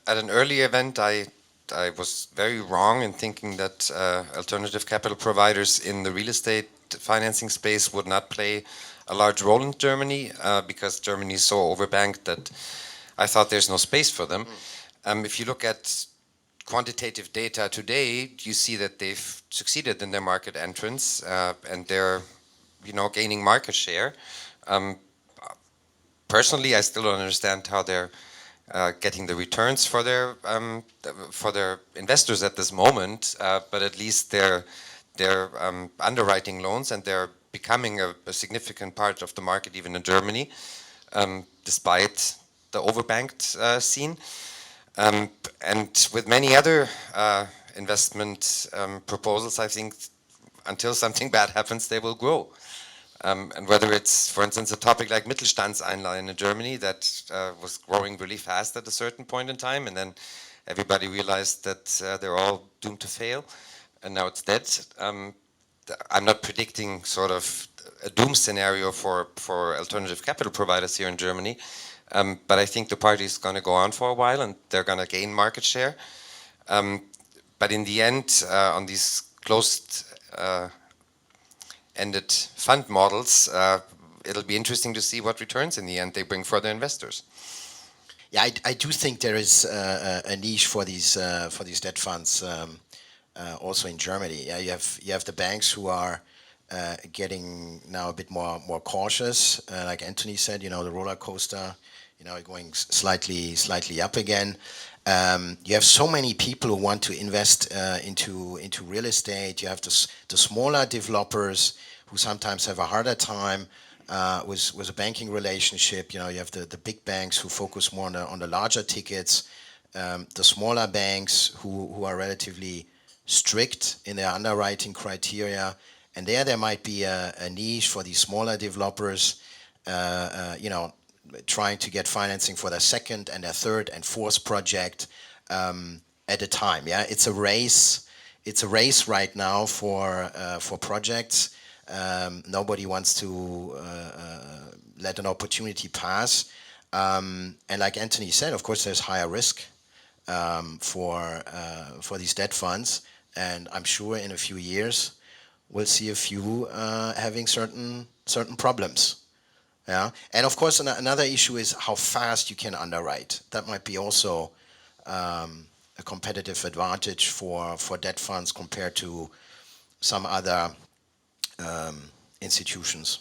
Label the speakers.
Speaker 1: at an earlier event, I was very wrong in thinking that alternative capital providers in the real estate financing space would not play a large role in Germany because Germany is so overbanked that I thought there's no space for them. If you look at quantitative data today, you see that they've succeeded in their market entrance and they're, gaining market share. Personally, I still don't understand how they're getting the returns for their investors at this moment, but at least they're underwriting loans and they're becoming a significant part of the market even in Germany, despite the overbanked scene. And with many other investment proposals, I think until something bad happens, they will grow. And whether it's, for instance, a topic like Mittelstandseinleihen in Germany that was growing really fast at a certain point in time, and then everybody realized that they're all doomed to fail, and now it's dead. I'm not predicting sort of a doom scenario for alternative capital providers here in Germany, but I think the party is going to go on for a while, and they're going to gain market share. But in the end, on these closed-ended fund models, it'll be interesting to see what returns in the end they bring for their investors.
Speaker 2: Yeah, I do think there is a niche for these debt funds also in Germany. Yeah, you have the banks who are getting now a bit more cautious, like Anthony said. The roller coaster, going slightly up again. You have so many people who want to invest into real estate. You have the smaller developers who sometimes have a harder time with a banking relationship. You have the big banks who focus more on the larger tickets. The smaller banks who are relatively strict in their underwriting criteria, and there might be a niche for these smaller developers. Trying to get financing for their second and their third and fourth project at a time. Yeah, it's a race. It's a race right now for projects. Nobody wants to let an opportunity pass. And like Anthony said, of course, there's higher risk for these debt funds, and I'm sure in a few years we'll see a few having certain problems. Yeah, and of course another issue is how fast you can underwrite. That might be also a competitive advantage for debt funds compared to some other institutions.